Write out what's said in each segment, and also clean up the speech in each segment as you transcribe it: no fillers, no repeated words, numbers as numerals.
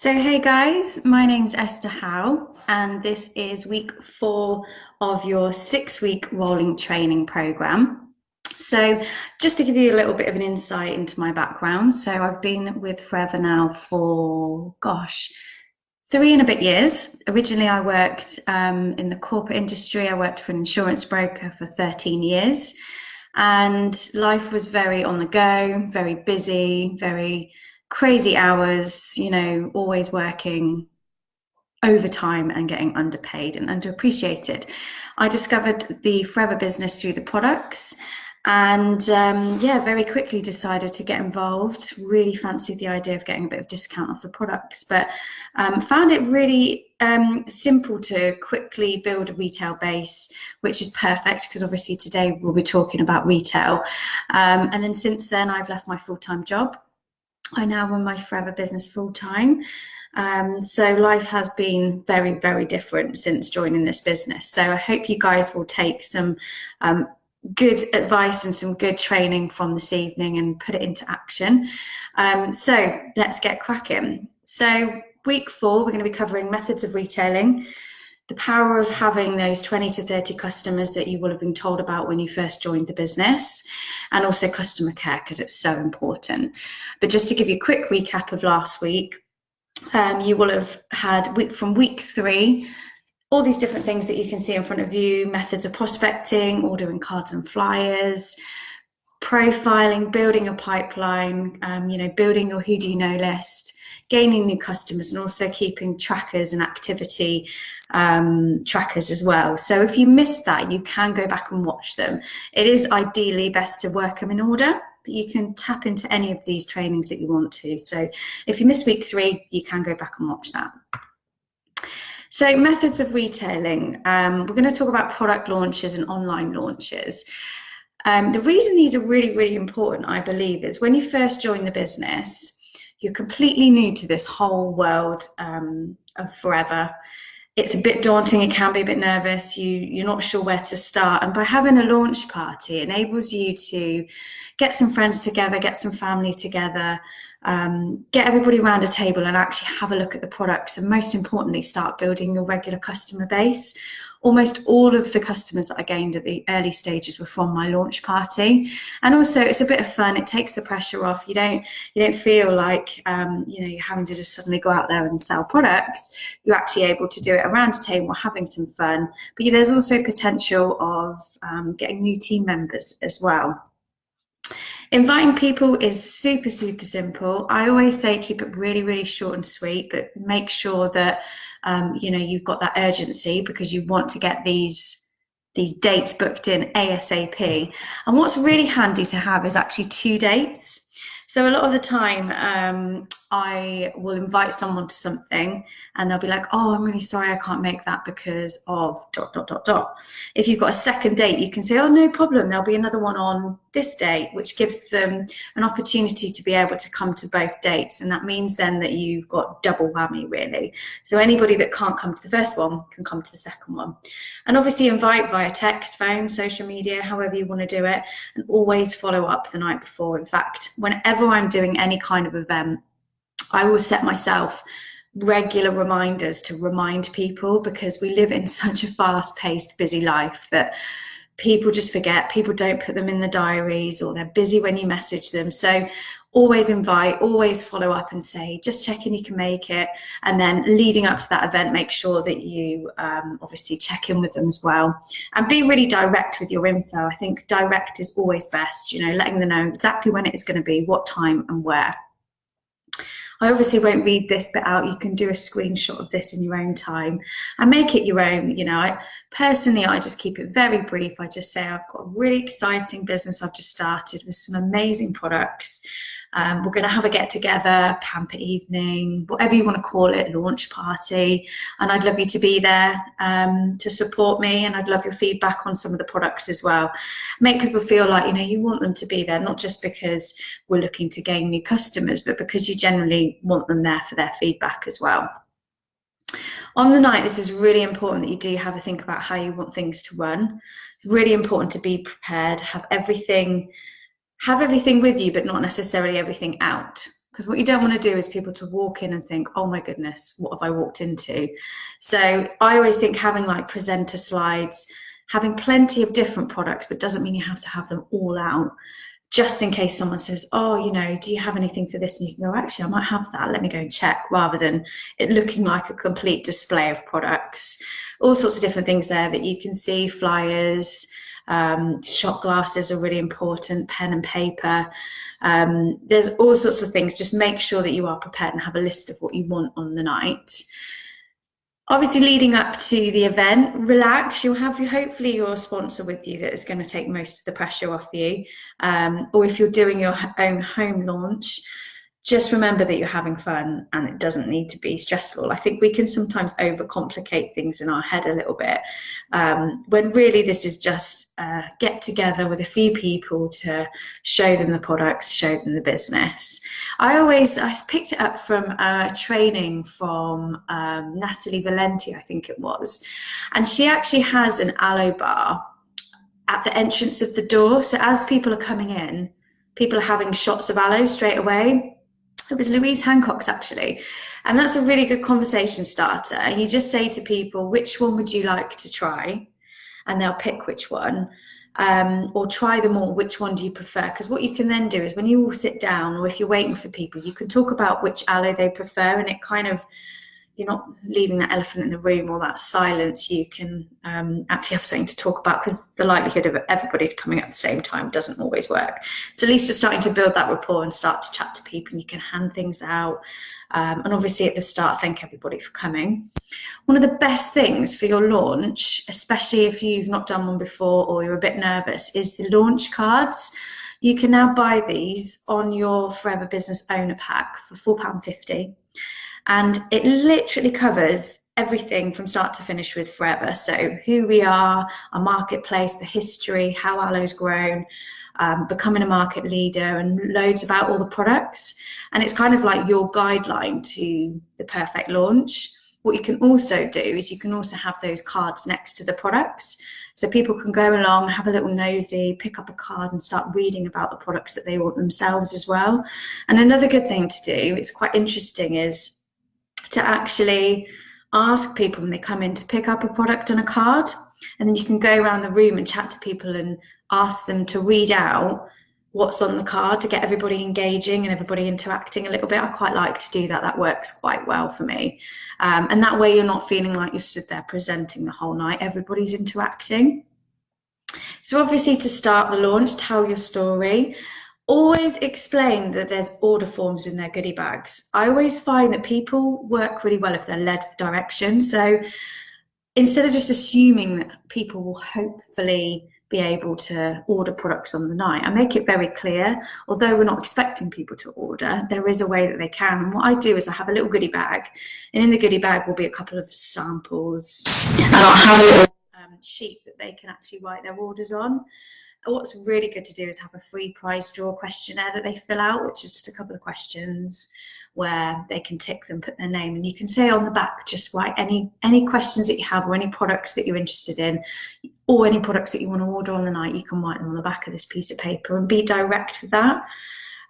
So hey guys, my name's Esther Howe, and this is week 4 of your 6-week rolling training program. So just to give you a little bit of an insight into my background, so I've been with Forever now for, 3 and a bit years. Originally I worked in the corporate industry. I worked for an insurance broker for 13 years, and life was very on the go, very busy, very crazy hours, always working overtime and getting underpaid and underappreciated. I discovered the Forever business through the products, and very quickly decided to get involved. Really fancied the idea of getting a bit of discount off the products, but found it really simple to quickly build a retail base, which is perfect because obviously today we'll be talking about retail. And then since then, I've left my full-time job. I now run my Forever business full-time. So life has been very, very different since joining this business. So I hope you guys will take some good advice and some good training from this evening and put it into action. So let's get cracking. So week 4, we're going to be covering methods of retailing, the power of having those 20 to 30 customers that you will have been told about when you first joined the business, and also customer care because it's so important. But just to give you a quick recap of last week, you will have had from week 3 all these different things that you can see in front of you: methods of prospecting, ordering cards and flyers, profiling, building a pipeline, building your who do you know list, gaining new customers, and also keeping trackers and activity trackers as well. So if you missed that, you can go back and watch them. It is ideally best to work them in order, but you can tap into any of these trainings that you want to. So if you missed week 3, you can go back and watch that. So methods of retailing, we're going to talk about product launches and online launches. The reason these are really, really important, I believe, is when you first join the business, you're completely new to this whole world of Forever. It's a bit daunting, it can be a bit nervous, you're not sure where to start. And by having a launch party, it enables you to get some friends together, get some family together, get everybody around a table and actually have a look at the products, and most importantly, start building your regular customer base. Almost all of the customers that I gained at the early stages were from my launch party. And also it's a bit of fun, it takes the pressure off. You don't feel like you're having to just suddenly go out there and sell products. You're actually able to do it around a table, having some fun. But there's also potential of getting new team members as well. Inviting people is super, super simple. I always say keep it really, really short and sweet, but make sure that you've got that urgency because you want to get these dates booked in ASAP. And what's really handy to have is actually 2 dates. So a lot of the time, I will invite someone to something and they'll be like, oh, I'm really sorry, I can't make that because of ... If you've got a second date, you can say, oh, no problem, there'll be another one on this date, which gives them an opportunity to be able to come to both dates. And that means then that you've got double whammy, really. So anybody that can't come to the first one can come to the second one. And obviously invite via text, phone, social media, however you want to do it, and always follow up the night before. In fact, whenever I'm doing any kind of event, I will set myself regular reminders to remind people, because we live in such a fast-paced, busy life that people just forget. People don't put them in the diaries, or they're busy when you message them. So always invite, always follow up and say, just checking you can make it. And then leading up to that event, make sure that you obviously check in with them as well. And be really direct with your info. I think direct is always best, letting them know exactly when it is going to be, what time and where. I obviously won't read this bit out. You can do a screenshot of this in your own time and make it your own. I just keep it very brief. I just say I've got a really exciting business I've just started with some amazing products. We're going to have a get together, pamper evening, whatever you want to call it, launch party. And I'd love you to be there to support me. And I'd love your feedback on some of the products as well. Make people feel like, you want them to be there, not just because we're looking to gain new customers, but because you generally want them there for their feedback as well. On the night, this is really important that you do have a think about how you want things to run. It's really important to be prepared, have everything with you, but not necessarily everything out. Because what you don't want to do is people to walk in and think, oh my goodness, what have I walked into? So I always think having like presenter slides, having plenty of different products, but doesn't mean you have to have them all out, just in case someone says, oh, you know, do you have anything for this? And you can go, actually, I might have that. Let me go and check, rather than it looking like a complete display of products. All sorts of different things there that you can see, flyers, shot glasses are really important, pen and paper. There's all sorts of things. Just make sure that you are prepared and have a list of what you want on the night. Obviously, leading up to the event, relax. You'll have hopefully your sponsor with you that is going to take most of the pressure off you. Or if you're doing your own home launch, just remember that you're having fun and it doesn't need to be stressful. I think we can sometimes overcomplicate things in our head a little bit, when really this is just get together with a few people to show them the products, show them the business. I picked it up from a training from Natalie Valenti, I think it was, and she actually has an aloe bar at the entrance of the door. So as people are coming in, people are having shots of aloe straight away. It was Louise Hancock's actually. And that's a really good conversation starter. And you just say to people, which one would you like to try? And they'll pick which one. Or try them all, which one do you prefer? Because what you can then do is when you all sit down, or if you're waiting for people, you can talk about which aloe they prefer, and it kind of, you're not leaving that elephant in the room or that silence. You can actually have something to talk about, because the likelihood of everybody coming at the same time doesn't always work. So at least you're starting to build that rapport and start to chat to people, and you can hand things out. And obviously at the start, thank everybody for coming. One of the best things for your launch, especially if you've not done one before or you're a bit nervous, is the launch cards. You can now buy these on your Forever Business Owner Pack for £4.50. And it literally covers everything from start to finish with Forever. So who we are, our marketplace, the history, how aloe's grown, becoming a market leader, and loads about all the products. And it's kind of like your guideline to the perfect launch. What you can also do is you can also have those cards next to the products. So people can go along, have a little nosy, pick up a card and start reading about the products that they want themselves as well. And another good thing to do, it's quite interesting, is to actually ask people when they come in to pick up a product and a card, and then you can go around the room and chat to people and ask them to read out what's on the card to get everybody engaging and everybody interacting a little bit. I quite like to do that. That works quite well for me. And that way you're not feeling like you're stood there presenting the whole night. Everybody's interacting. So obviously, to start the launch, tell your story. Always explain that there's order forms in their goodie bags. I always find that people work really well if they're led with direction. So instead of just assuming that people will hopefully be able to order products on the night, I make it very clear, although we're not expecting people to order, there is a way that they can. And what I do is I have a little goodie bag, and in the goodie bag will be a couple of samples, and I'll have a little sheet that they can actually write their orders on. What's really good to do is have a free prize draw questionnaire that they fill out, which is just a couple of questions where they can tick them, put their name, and you can say on the back, just write any questions that you have, or any products that you're interested in, or any products that you want to order on the night. You can write them on the back of this piece of paper and be direct with that.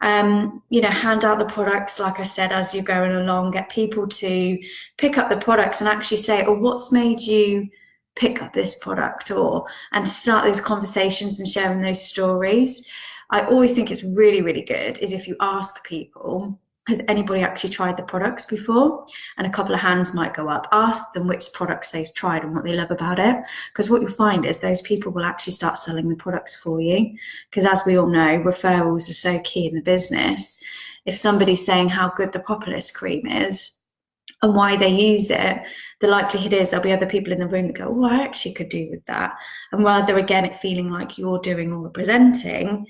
Hand out the products, like I said, as you're going along. Get people to pick up the products and actually say, oh, what's made you pick up this product, and start those conversations and sharing those stories. I always think it's really, really good is if you ask people, has anybody actually tried the products before? And a couple of hands might go up. Ask them which products they've tried and what they love about it. Because what you'll find is those people will actually start selling the products for you. Because as we all know, referrals are so key in the business. If somebody's saying how good the Propolis cream is and why they use it, the likelihood is there'll be other people in the room that go, oh, I actually could do with that. And rather, again, it feeling like you're doing all the presenting,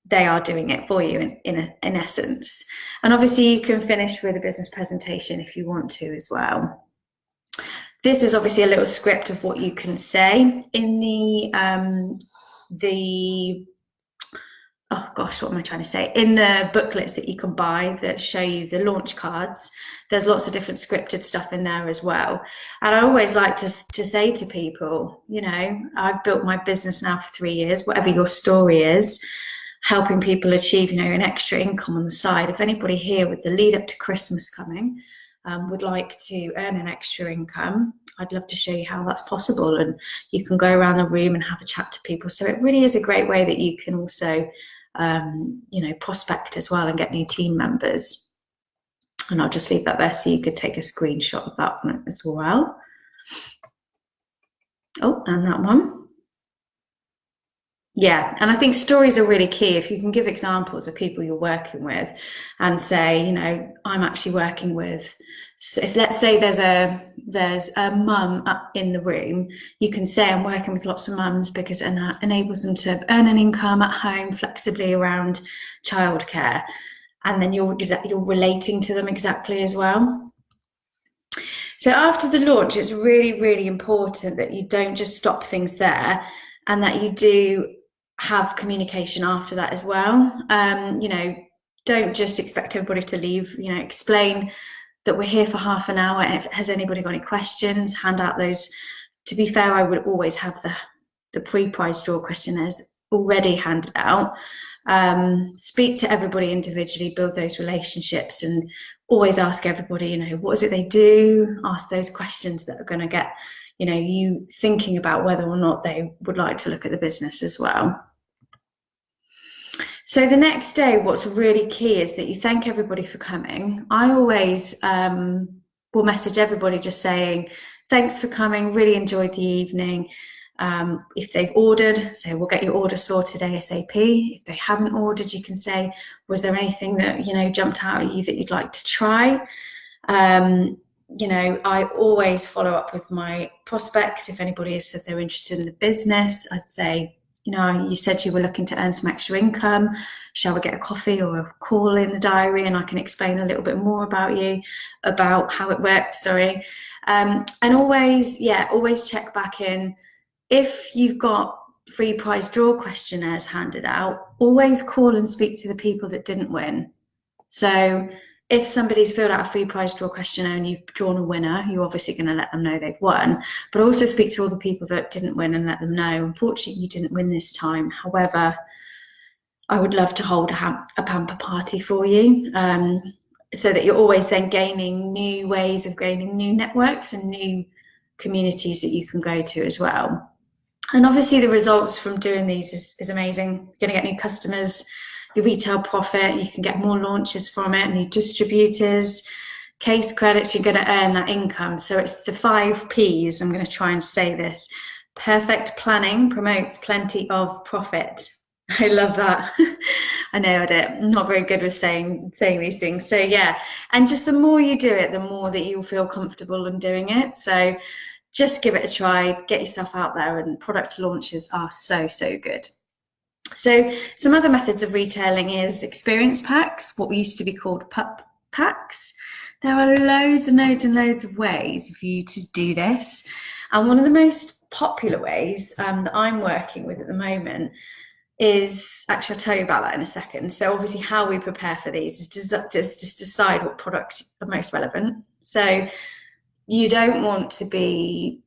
they are doing it for you in essence. And obviously you can finish with a business presentation if you want to as well. This is obviously a little script of what you can say in in the booklets that you can buy that show you the launch cards. There's lots of different scripted stuff in there as well. And I always like to say to people, I've built my business now for 3 years, whatever your story is. helping people achieve, an extra income on the side. If anybody here with the lead up to Christmas coming would like to earn an extra income, I'd love to show you how that's possible, and you can go around the room and have a chat to people. So it really is a great way that you can also, prospect as well and get new team members. And I'll just leave that there so you could take a screenshot of that one as well. Oh, and that one. Yeah, and I think stories are really key. If you can give examples of people you're working with and say, I'm actually working with, if let's say there's a mum in the room, you can say I'm working with lots of mums because that enables them to earn an income at home flexibly around childcare. And then you're relating to them exactly as well. So after the launch, it's really, really important that you don't just stop things there, and that you do have communication after that as well. Don't just expect everybody to leave. Explain that we're here for half an hour, and if has anybody got any questions, hand out those. To be fair, I would always have the pre-prize draw questionnaires already handed out. Speak to everybody individually, build those relationships, and always ask everybody, what is it they do? Ask those questions that are going to get, you thinking about whether or not they would like to look at the business as well. So the next day, what's really key is that you thank everybody for coming. I always will message everybody just saying, thanks for coming, really enjoyed the evening. If they've ordered, say, we'll get your order sorted ASAP. If they haven't ordered, you can say, was there anything that, jumped out at you that you'd like to try? I always follow up with my prospects. If anybody has said they're interested in the business, I'd say, you said you were looking to earn some extra income. Shall we get a coffee or a call in the diary, and I can explain a little bit more about you, about how it works, and always check back in. If you've got free prize draw questionnaires handed out, always call and speak to the people that didn't win. So if somebody's filled out a free prize draw questionnaire and you've drawn a winner, you're obviously going to let them know they've won, but also speak to all the people that didn't win and let them know, unfortunately, you didn't win this time. However, I would love to hold a pamper party for you, so that you're always then gaining new ways of gaining new networks and new communities that you can go to as well. And obviously the results from doing these is amazing. You're going to get new customers, your retail profit, you can get more launches from it, new distributors, case credits, you're going to earn that income. So it's the 5 Ps. I'm going to try and say this. Perfect planning promotes plenty of profit. I love that. I nailed it. I'm not very good with saying these things. So yeah, and just the more you do it, the more that you'll feel comfortable in doing it. So just give it a try, get yourself out there, and product launches are so, so good. So some other methods of retailing is experience packs, what used to be called pup packs. There are loads and loads and loads of ways for you to do this. And one of the most popular ways that I'm working with at the moment is, actually I'll tell you about that in a second. So obviously how we prepare for these is just decide what products are most relevant. So you don't want to be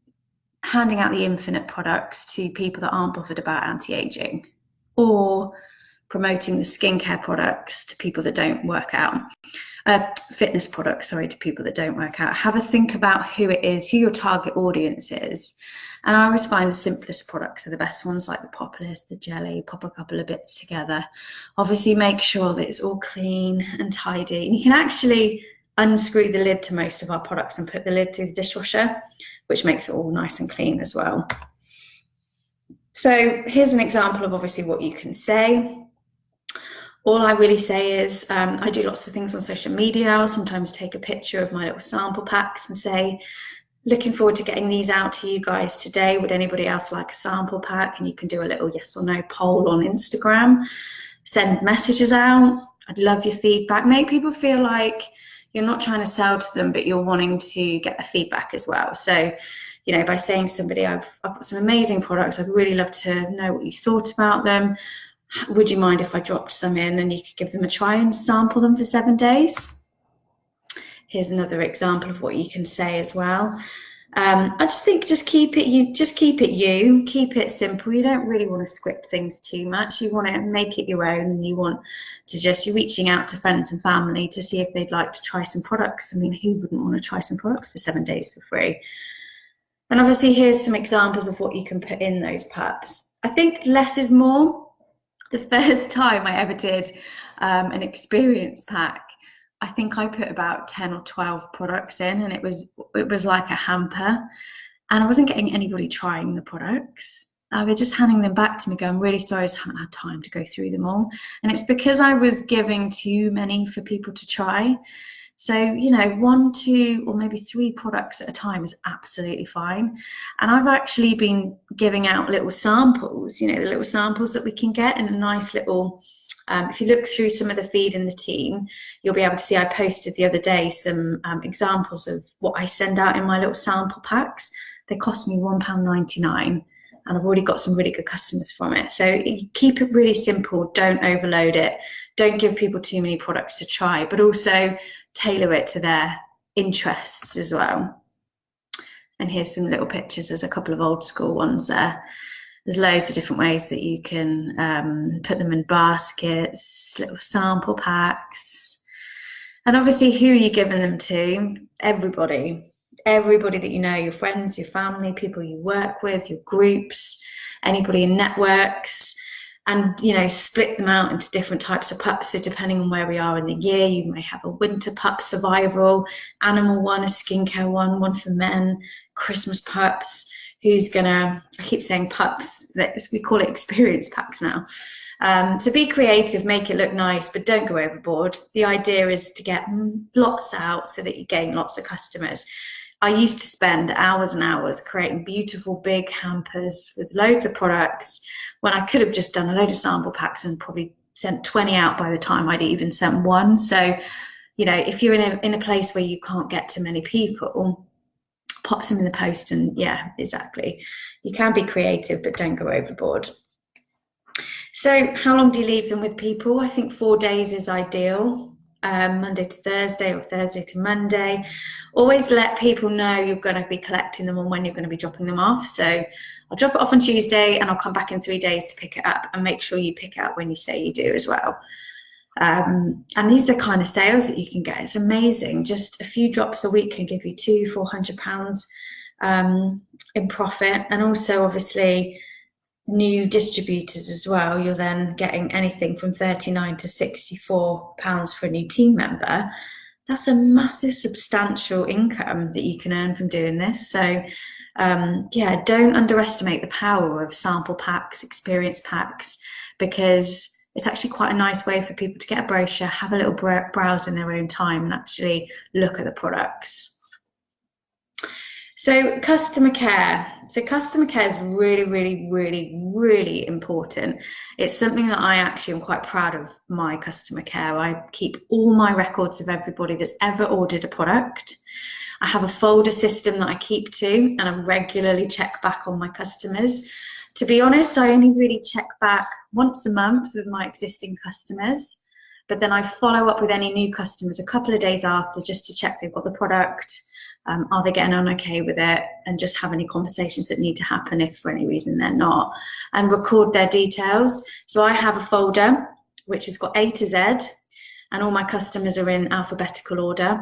handing out the infinite products to people that aren't bothered about anti-aging, or promoting the skincare products to people that don't work out. Fitness products, to people that don't work out. Have a think about who it is, who your target audience is. And I always find the simplest products are the best ones, like the Propolis, the jelly, pop a couple of bits together. Obviously make sure that it's all clean and tidy. And you can actually unscrew the lid to most of our products and put the lid through the dishwasher, which makes it all nice and clean as well. So here's an example of obviously what you can say. All I really say is, I do lots of things on social media. I'll sometimes take a picture of my little sample packs and say, looking forward to getting these out to you guys today. Would anybody else like a sample pack? And you can do a little yes or no poll on Instagram. Send messages out. I'd love your feedback. Make people feel like you're not trying to sell to them, but you're wanting to get the feedback as well. So, by saying to somebody, I've got some amazing products. I'd really love to know what you thought about them. Would you mind if I dropped some in and you could give them a try and sample them for 7 days? Here's another example of what you can say as well. I just think just keep it you, keep it simple. You don't really want to script things too much. You want to make it your own. You want to you're reaching out to friends and family to see if they'd like to try some products. I mean, who wouldn't want to try some products for 7 days for free? And obviously here's some examples of what you can put in those packs. I think less is more. The first time I ever did an experience pack, I think I put about 10 or 12 products in, and it was like a hamper, and I wasn't getting anybody trying the products. They were just handing them back to me going, I'm really sorry, I just haven't had time to go through them all. And it's because I was giving too many for people to try. So, 1, 2, or maybe 3 products at a time is absolutely fine. And I've actually been giving out little samples, the little samples that we can get in a nice little, if you look through some of the feed in the team, you'll be able to see I posted the other day some examples of what I send out in my little sample packs. They cost me £1.99. And I've already got some really good customers from it. So you keep it really simple, don't overload it, don't give people too many products to try, but also tailor it to their interests as well. And here's some little pictures. There's a couple of old school ones there. There's loads of different ways that you can put them in baskets, little sample packs. And obviously, who are you giving them to? Everybody that you know, your friends, your family, people you work with, your groups, anybody in networks, and split them out into different types of pups. So depending on where we are in the year, you may have a winter pup, survival, animal one, a skincare one for men, Christmas pups. I keep saying pups, we call it experience packs now. So be creative, make it look nice, but don't go overboard. The idea is to get lots out so that you gain lots of customers. I used to spend hours and hours creating beautiful big hampers with loads of products when I could have just done a load of sample packs and probably sent 20 out by the time I'd even sent one. So, if you're in a place where you can't get to many people, pop some in the post, and yeah, exactly. You can be creative, but don't go overboard. So how long do you leave them with people? I think 4 days is ideal. Monday to Thursday or Thursday to Monday. Always let people know you're going to be collecting them and when you're going to be dropping them off. So I'll drop it off on Tuesday and I'll come back in 3 days to pick it up, and make sure you pick it up when you say you do as well. And these are the kind of sales that you can get. It's amazing. Just a few drops a week can give you £200-400 in profit. And also obviously new distributors as well. You're then getting anything from £39 to £64 for a new team member. That's a massive, substantial income that you can earn from doing this. So don't underestimate the power of sample packs, experience packs, because it's actually quite a nice way for people to get a brochure, have a little browse in their own time, and actually look at the products. So customer care. So customer care is really, really, really, really important. It's something that I actually am quite proud of, my customer care. I keep all my records of everybody that's ever ordered a product. I have a folder system that I keep to, and I regularly check back on my customers. To be honest, I only really check back once a month with my existing customers, but then I follow up with any new customers a couple of days after just to check they've got the product. Are they getting on okay with it, and just have any conversations that need to happen if for any reason they're not, and record their details. So I have a folder which has got A to Z, and all my customers are in alphabetical order.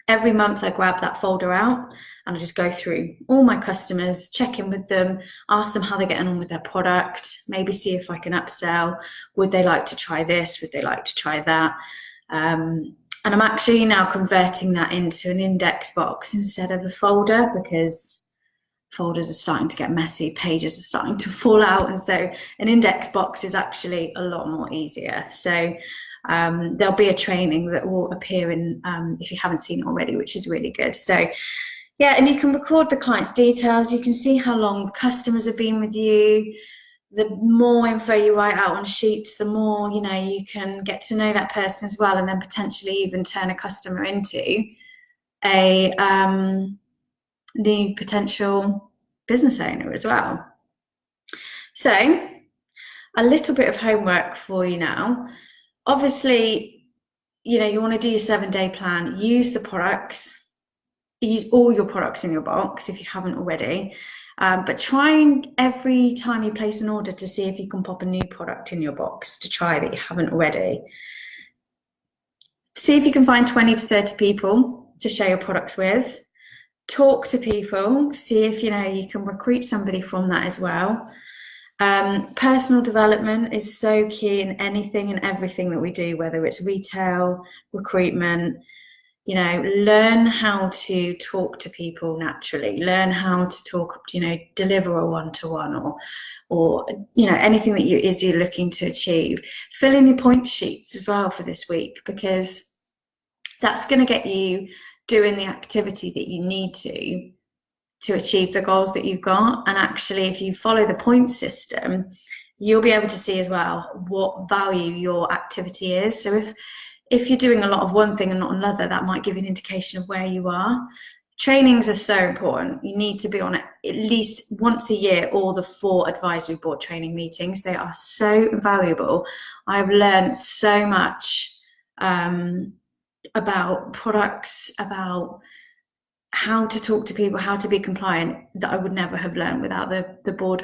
Every month I grab that folder out and I just go through all my customers, check in with them, ask them how they're getting on with their product, maybe see if I can upsell. Would they like to try this? Would they like to try that? And I'm actually now converting that into an index box instead of a folder, because folders are starting to get messy, pages are starting to fall out, and so an index box is actually a lot more easier. So there'll be a training that will appear in, if you haven't seen it already, which is really good. So yeah, and you can record the client's details, you can see how long the customers have been with you. The more info you write out on sheets, the more you can get to know that person as well, and then potentially even turn a customer into a new potential business owner as well. So a little bit of homework for you now. Obviously, you want to do your 7-day plan, use the products, use all your products in your box if you haven't already. But trying every time you place an order to see if you can pop a new product in your box to try that you haven't already. See if you can find 20 to 30 people to share your products with. Talk to people, see if you can recruit somebody from that as well. Personal development is so key in anything and everything that we do, whether it's retail, recruitment. Learn how to talk to people naturally, learn how to talk, deliver a one-to-one or anything that you're looking to achieve. Fill in your point sheets as well for this week, because that's going to get you doing the activity that you need to achieve the goals that you've got. And actually, if you follow the point system, you'll be able to see as well what value your activity is. So if you're doing a lot of one thing and not another, that might give you an indication of where you are. Trainings are so important. You need to be on it at least once a year, or the 4 advisory board training meetings. They are so invaluable. I've learned so much about products, about how to talk to people, how to be compliant, that I would never have learned without the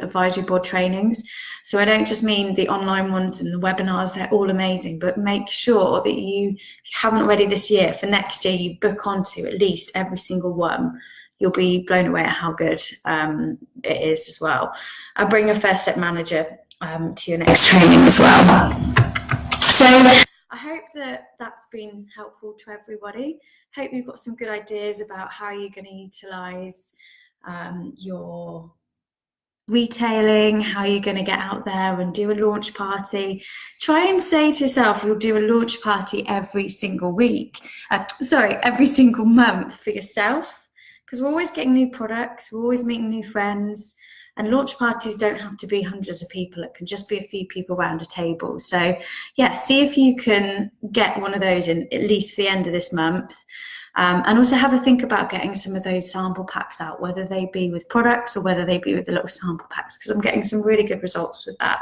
advisory board trainings. So I don't just mean the online ones and the webinars, they're all amazing, but make sure that if you haven't already this year, for next year, you book onto at least every single one. You'll be blown away at how good it is as well. And bring your first step manager to your next training as well. So I hope that that's been helpful to everybody. Hope you've got some good ideas about how you're going to utilise your retailing, how you're going to get out there and do a launch party. Try and say to yourself, you'll do a launch party every single every single month for yourself, because we're always getting new products, we're always meeting new friends. And launch parties don't have to be hundreds of people. It can just be a few people around a table. So yeah, see if you can get one of those in at least for the end of this month. And also have a think about getting some of those sample packs out, whether they be with products or whether they be with the little sample packs, because I'm getting some really good results with that.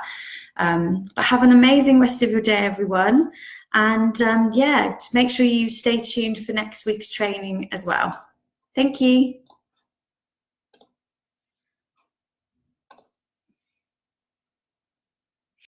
But have an amazing rest of your day, everyone. And yeah, make sure you stay tuned for next week's training as well. Thank you.